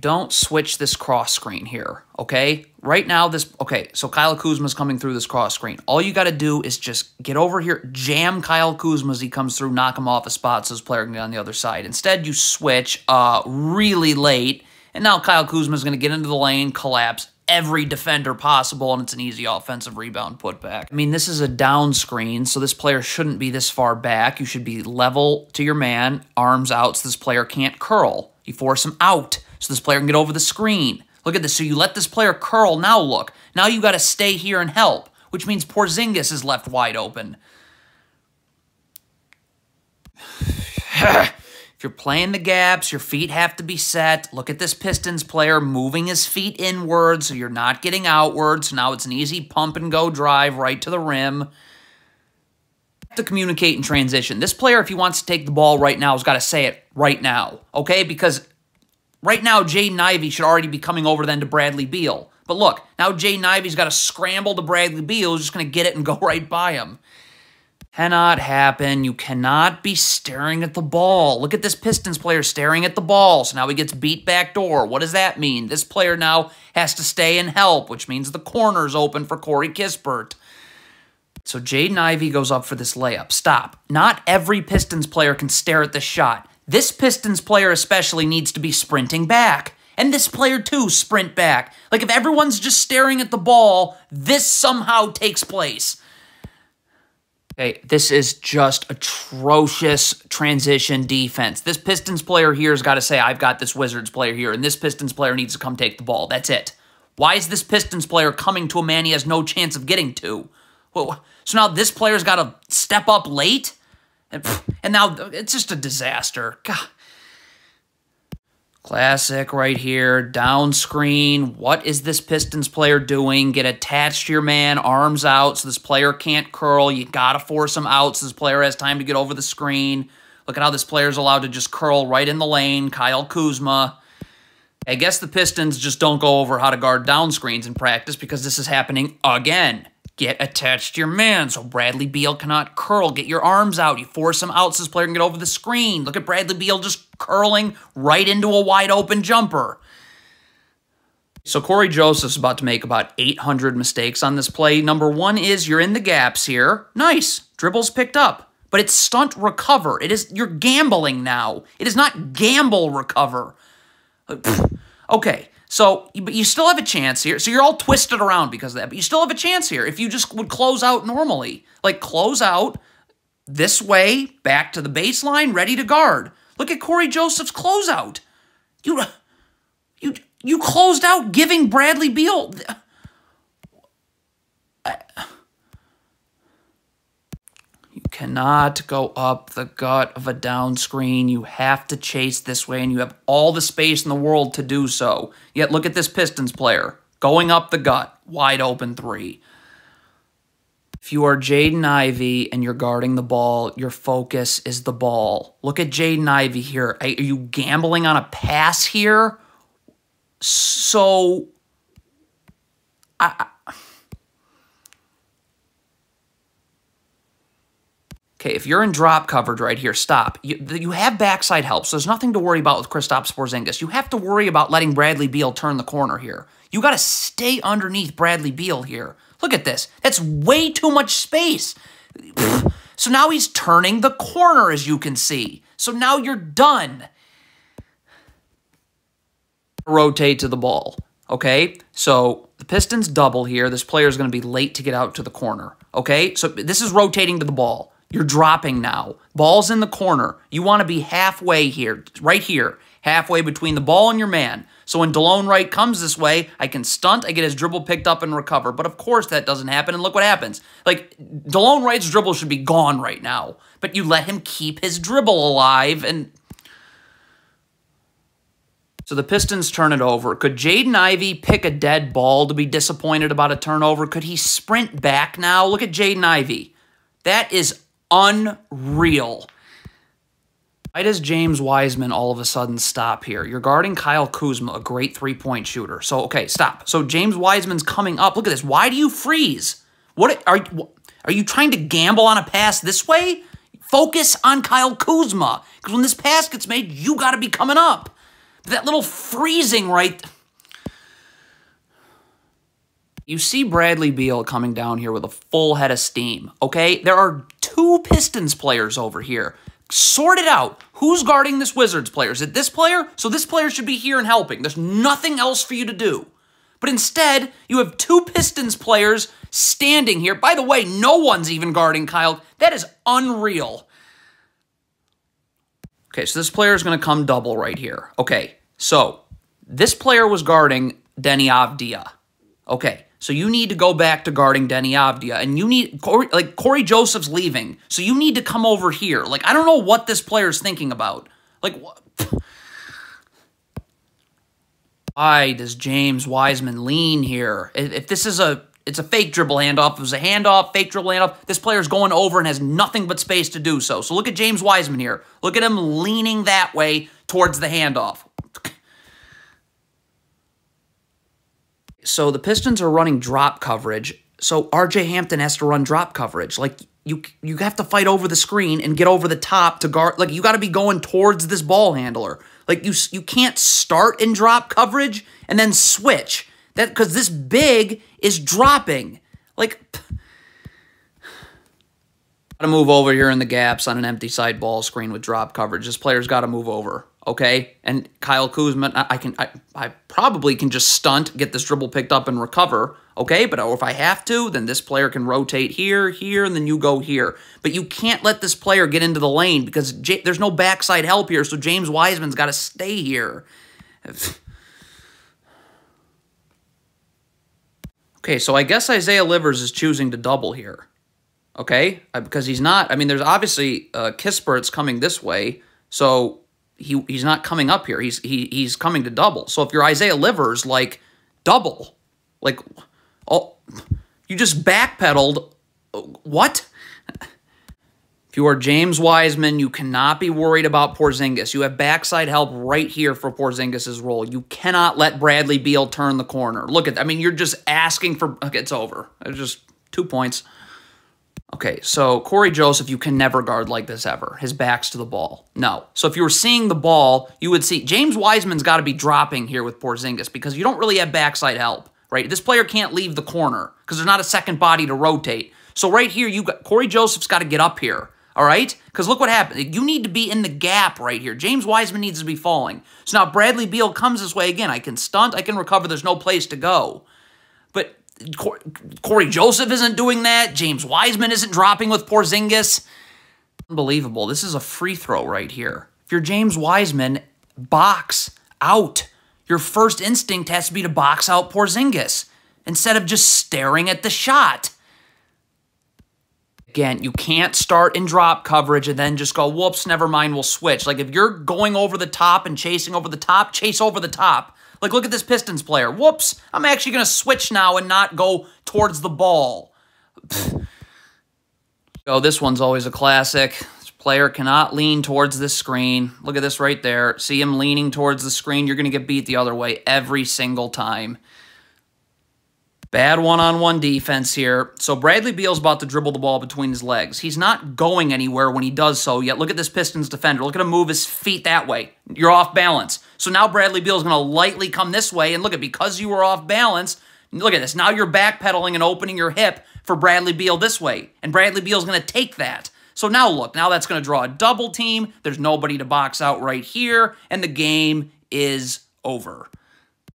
Don't switch this cross screen here, okay? Right now, so Kyle Kuzma's coming through this cross screen. All you got to do is just get over here, jam Kyle Kuzma as he comes through, knock him off a spot so his player can get on the other side. Instead, you switch really late, and now Kyle Kuzma's going to get into the lane, collapse every defender possible, and it's an easy offensive rebound putback. I mean, this is a down screen, so this player shouldn't be this far back. You should be level to your man, arms out, so this player can't curl. You force him out, so this player can get over the screen. Look at this. So you let this player curl. Now look. Now you got to stay here and help, which means Porzingis is left wide open. If you're playing the gaps, your feet have to be set. Look at this Pistons player moving his feet inward, so you're not getting outward. So now it's an easy pump-and-go drive right to the rim. To communicate in transition. This player, if he wants to take the ball right now, has got to say it right now, okay? Because right now, Jaden Ivey should already be coming over then to Bradley Beal. But look, now Jaden Ivey's got to scramble to Bradley Beal, who's just going to get it and go right by him. Cannot happen. You cannot be staring at the ball. Look at this Pistons player staring at the ball. So now he gets beat backdoor. What does that mean? This player now has to stay and help, which means the corner's open for Corey Kispert. So Jaden Ivey goes up for this layup. Stop. Not every Pistons player can stare at the shot. This Pistons player especially needs to be sprinting back. And this player too, sprint back. Like if everyone's just staring at the ball, this somehow takes place. Okay, this is just atrocious transition defense. This Pistons player here has got to say, I've got this Wizards player here, and this Pistons player needs to come take the ball. That's it. Why is this Pistons player coming to a man he has no chance of getting to? Well, so now this player's got to step up late? And now it's just a disaster. God. Classic right here, down screen. What is this Pistons player doing? Get attached to your man, arms out, so this player can't curl. You got to force him out so this player has time to get over the screen. Look at how this player's allowed to just curl right in the lane. Kyle Kuzma. I guess the Pistons just don't go over how to guard down screens in practice because this is happening again. Get attached to your man so Bradley Beal cannot curl. Get your arms out. You force him out so this player can get over the screen. Look at Bradley Beal just curling right into a wide open jumper. So Corey Joseph's about to make about 800 mistakes on this play. Number one is you're in the gaps here. Nice. Dribbles picked up. But it's stunt recover. You're gambling now. It is not gamble recover. Okay. So, but you still have a chance here. So you're all twisted around because of that. But you still have a chance here if you just would close out normally. Like close out this way, back to the baseline, ready to guard. Look at Corey Joseph's closeout. You closed out giving Bradley Beal. You cannot go up the gut of a down screen. You have to chase this way, and you have all the space in the world to do so. Yet look at this Pistons player going up the gut, wide open three. If you are Jaden Ivey and you're guarding the ball, your focus is the ball. Look at Jaden Ivey here. Are you gambling on a pass here? So, okay, if you're in drop coverage right here, stop. You have backside help, so there's nothing to worry about with Kristaps Porzingis. You have to worry about letting Bradley Beal turn the corner here. You got to stay underneath Bradley Beal here. Look at this. That's way too much space. So now he's turning the corner, as you can see. So now you're done. Rotate to the ball, okay? So the Pistons double here. This player is going to be late to get out to the corner, okay? So this is rotating to the ball. You're dropping now. Ball's in the corner. You want to be halfway here, right here, halfway between the ball and your man. So when DeLone Wright comes this way, I can stunt, I get his dribble picked up and recover. But of course that doesn't happen, and look what happens. Like, DeLone Wright's dribble should be gone right now. But you let him keep his dribble alive, and so the Pistons turn it over. Could Jaden Ivey pick a dead ball to be disappointed about a turnover? Could he sprint back now? Look at Jaden Ivey. That is unreal. Why does James Wiseman all of a sudden stop here? You're guarding Kyle Kuzma, a great three-point shooter. So, okay, stop. So James Wiseman's coming up. Look at this. Why do you freeze? What are you trying to gamble on a pass this way? Focus on Kyle Kuzma. Because when this pass gets made, you got to be coming up. That little freezing right... You see Bradley Beal coming down here with a full head of steam, okay? There are 2 Pistons players over here. Sort it out. Who's guarding this Wizards player? Is it this player? So this player should be here and helping. There's nothing else for you to do. But instead, you have 2 Pistons players standing here. By the way, no one's even guarding Kyle. That is unreal. Okay, so this player is going to come double right here. Okay, so this player was guarding Denny Avdia. Okay, so you need to go back to guarding Denny Avdia, and you need, Corey Joseph's leaving, so you need to come over here. Like, I don't know what this player's thinking about. Like, what? Why does James Wiseman lean here? If this is it's a fake dribble handoff. If it was a handoff, fake dribble handoff, this player's going over and has nothing but space to do so. So look at James Wiseman here. Look at him leaning that way towards the handoff. So the Pistons are running drop coverage. So R.J. Hampton has to run drop coverage. Like, you have to fight over the screen and get over the top to guard. Like, you got to be going towards this ball handler. Like, you can't start in drop coverage and then switch. Because this big is dropping. Like, got to move over here in the gaps on an empty side ball screen with drop coverage. This player's got to move over. Okay, and Kyle Kuzma, I probably can just stunt, get this dribble picked up and recover. Okay, but if I have to, then this player can rotate here, and then you go here. But you can't let this player get into the lane because there's no backside help here, so James Wiseman's got to stay here. Okay, so I guess Isaiah Livers is choosing to double here. Okay, because he's not, I mean, there's obviously Kispert's coming this way, so he's not coming up here. He's coming to double. So if you're Isaiah Livers, like, double. Like, oh, you just backpedaled. What? If you are James Wiseman, you cannot be worried about Porzingis. You have backside help right here for Porzingis' role. You cannot let Bradley Beal turn the corner. Look at, I mean, you're just asking for, okay, it's over. It's just 2 points. Okay, so Corey Joseph, you can never guard like this ever. His back's to the ball. No. So if you were seeing the ball, you would see James Wiseman's got to be dropping here with Porzingis because you don't really have backside help, right? This player can't leave the corner because there's not a second body to rotate. So right here, you got Corey Joseph's got to get up here, all right? Because look what happened. You need to be in the gap right here. James Wiseman needs to be falling. So now Bradley Beal comes this way again. I can stunt, I can recover. There's no place to go. But Corey Joseph isn't doing that. James Wiseman isn't dropping with Porzingis. Unbelievable. This is a free throw right here. If you're James Wiseman, box out. Your first instinct has to be to box out Porzingis instead of just staring at the shot. Again, you can't start in drop coverage and then just go, whoops, never mind, we'll switch. Like, if you're going over the top and chasing over the top, chase over the top. Like, look at this Pistons player. Whoops, I'm actually going to switch now and not go towards the ball. Oh, this one's always a classic. This player cannot lean towards this screen. Look at this right there. See him leaning towards the screen. You're going to get beat the other way every single time. Bad one-on-one defense here. So Bradley Beal's about to dribble the ball between his legs. He's not going anywhere when he does so yet. Look at this Pistons defender. Look at him move his feet that way. You're off balance. So now Bradley Beal's going to lightly come this way. And look at, because you were off balance, look at this. Now you're backpedaling and opening your hip for Bradley Beal this way. And Bradley Beal's going to take that. So now look, now that's going to draw a double team. There's nobody to box out right here. And the game is over.